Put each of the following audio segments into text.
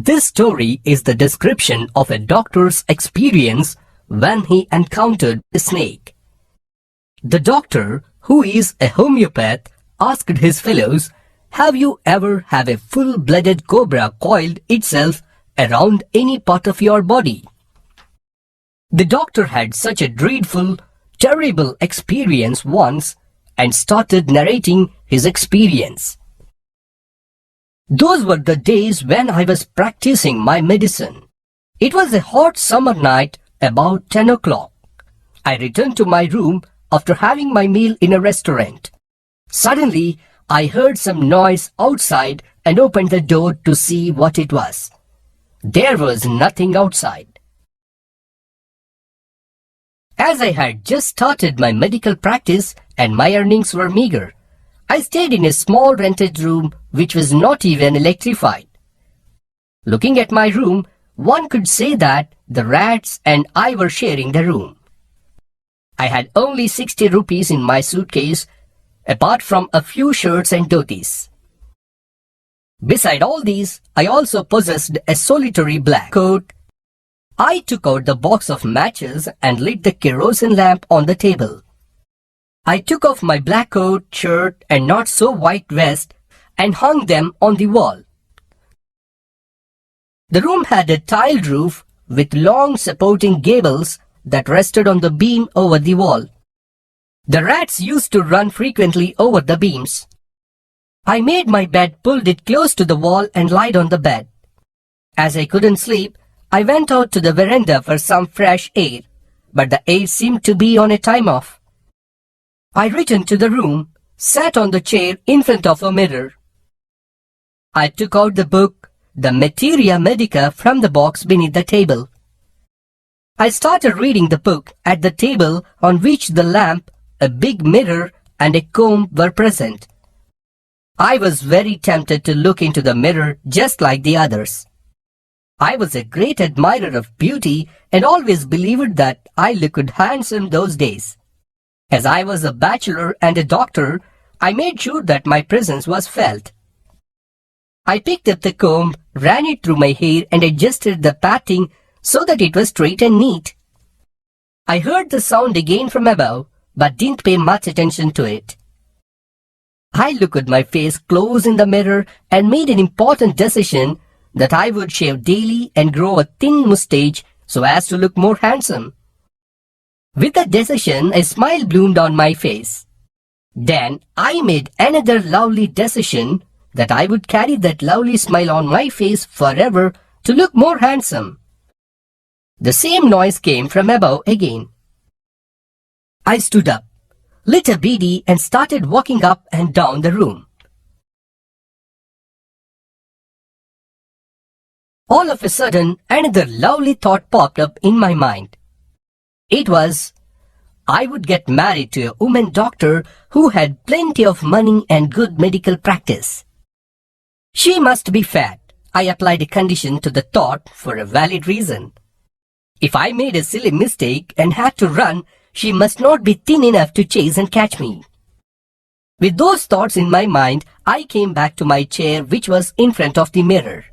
This story is the description of a doctor's experience when he encountered a snake. The doctor, who is a homeopath, asked his fellows, "Have you ever had a full-blooded cobra coiled itself around any part of your body?" The doctor had such a dreadful, terrible experience once and started narrating his experience. Those were the days when I was practicing my medicine. It was a hot summer night about 10 o'clock. I returned to my room after having my meal in a restaurant. Suddenly, I heard some noise outside and opened the door to see what it was. There was nothing outside. As I had just started my medical practice and my earnings were meager, I stayed in a small rented room which was not even electrified. Looking at my room, one could say that the rats and I were sharing the room. I had only 60 rupees in my suitcase, apart from a few shirts and dhotis. Beside all these, I also possessed a solitary black coat. I took out the box of matches and lit the kerosene lamp on the table. I took off my black coat, shirt and not so white vest and hung them on the wall. The room had a tiled roof with long supporting gables that rested on the beam over the wall. The rats used to run frequently over the beams. I made my bed, pulled it close to the wall and lied on the bed. As I couldn't sleep, I went out to the veranda for some fresh air, but the air seemed to be on a time off. I returned to the room, sat on the chair in front of a mirror. I took out the book, the Materia Medica, from the box beneath the table. I started reading the book at the table on which the lamp, a big mirror and a comb were present. I was very tempted to look into the mirror just like the others. I was a great admirer of beauty and always believed that I looked handsome those days. As I was a bachelor and a doctor, I made sure that my presence was felt. I picked up the comb, ran it through my hair and adjusted the parting so that it was straight and neat. I heard the sound again from above, but didn't pay much attention to it. I looked at my face close in the mirror and made an important decision that I would shave daily and grow a thin mustache so as to look more handsome. With the decision, a smile bloomed on my face. Then I made another lovely decision that I would carry that lovely smile on my face forever to look more handsome. The same noise came from above again. I stood up, lit a bidi and started walking up and down the room. All of a sudden, another lovely thought popped up in my mind. It was, I would get married to a woman doctor who had plenty of money and good medical practice. She must be fat. I applied a condition to the thought for a valid reason. If I made a silly mistake and had to run, she must not be thin enough to chase and catch me. With those thoughts in my mind, I came back to my chair which was in front of the mirror.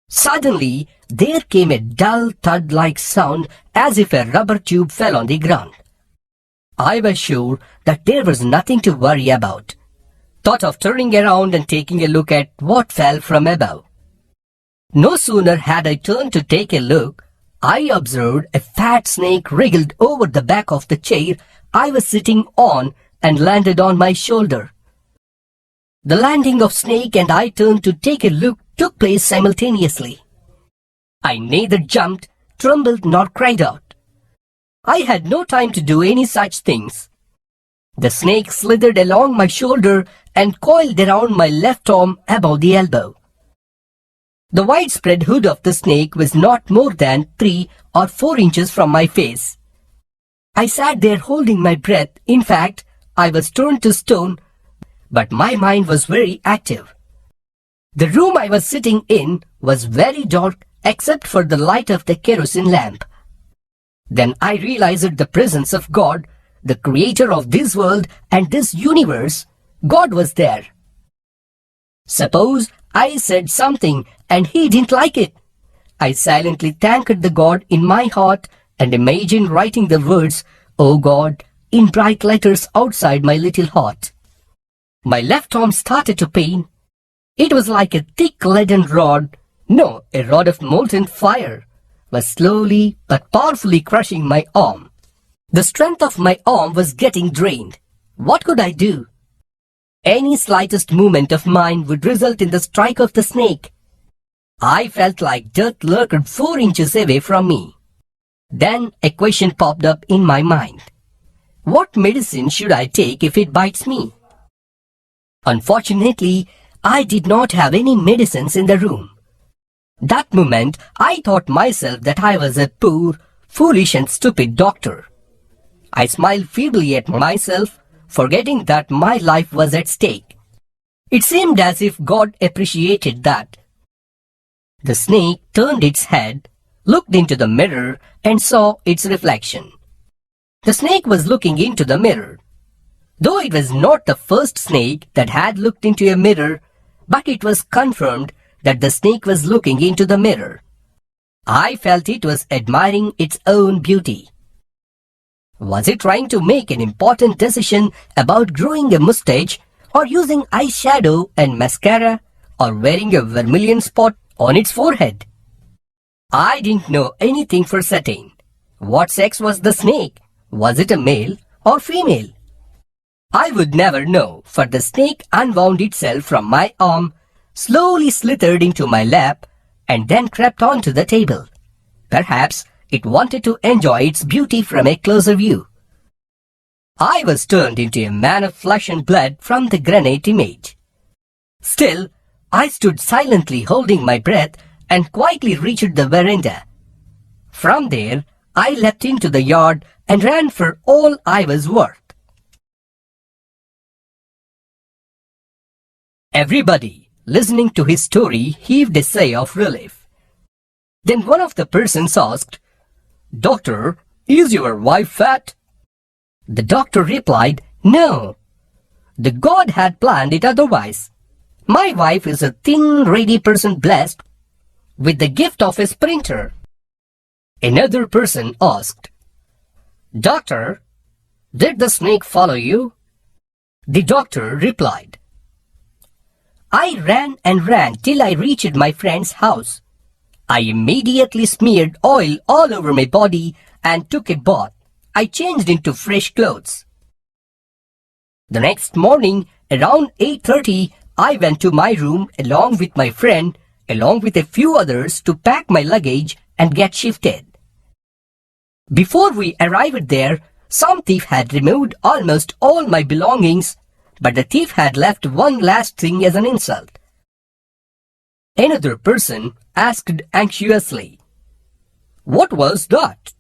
Suddenly, there came a dull thud-like sound as if a rubber tube fell on the ground. I was sure that there was nothing to worry about. Thought of turning around and taking a look at what fell from above. No sooner had I turned to take a look, I observed a fat snake wriggled over the back of the chair I was sitting on and landed on my shoulder. The landing of snake and I turned to take a look took place simultaneously. I neither jumped, trembled nor cried out. I had no time to do any such things. The snake slithered along my shoulder and coiled around my left arm above the elbow. The widespread hood of the snake was not more than 3 or 4 inches from my face. I sat there holding my breath. In fact, I was turned to stone, but my mind was very active. The room I was sitting in was very dark except for the light of the kerosene lamp. Then I realized the presence of God, the creator of this world and this universe. God was there. Suppose I said something and he didn't like it. I silently thanked the God in my heart and imagined writing the words, "Oh God," in bright letters outside my little heart. My left arm started to pain. It was like a thick leaden rod, no, a rod of molten fire, was slowly but powerfully crushing my arm. The strength of my arm was getting drained. What could I do? Any slightest movement of mine would result in the strike of the snake. I felt like death lurked 4 inches away from me. Then a question popped up in my mind. What medicine should I take if it bites me? Unfortunately, I did not have any medicines in the room. That moment, I thought myself that I was a poor, foolish and stupid doctor. I smiled feebly at myself, forgetting that my life was at stake. It seemed as if God appreciated that. The snake turned its head, looked into the mirror and saw its reflection. The snake was looking into the mirror. Though it was not the first snake that had looked into a mirror, but it was confirmed that the snake was looking into the mirror. I felt it was admiring its own beauty. Was it trying to make an important decision about growing a mustache, or using eyeshadow and mascara, or wearing a vermilion spot on its forehead? I didn't know anything for certain. What sex was the snake? Was it a male or female? I would never know, for the snake unwound itself from my arm, slowly slithered into my lap, and then crept onto the table. Perhaps it wanted to enjoy its beauty from a closer view. I was turned into a man of flesh and blood from the granite image. Still, I stood silently holding my breath and quietly reached the veranda. From there, I leapt into the yard and ran for all I was worth. Everybody, listening to his story, heaved a sigh of relief. Then one of the persons asked, "Doctor, is your wife fat?" The doctor replied, "No. The God had planned it otherwise. My wife is a thin, ruddy person blessed with the gift of a sprinter." Another person asked, "Doctor, did the snake follow you?" The doctor replied, "I ran and ran till I reached my friend's house. I immediately smeared oil all over my body and took a bath. I changed into fresh clothes. The next morning, around 8:30, I went to my room along with my friend, along with a few others, to pack my luggage and get shifted. Before we arrived there, some thief had removed almost all my belongings, but the thief had left one last thing as an insult." Another person asked anxiously, "What was that?"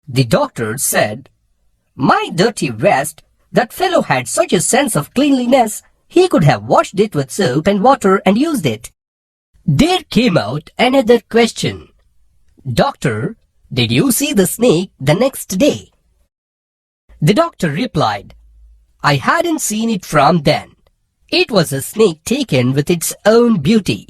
The doctor said, "My dirty vest. That fellow had such a sense of cleanliness, he could have washed it with soap and water and used it." There came out another question. "Doctor, did you see the snake the next day?" The doctor replied, "I hadn't seen it from then. It was a snake taken with its own beauty.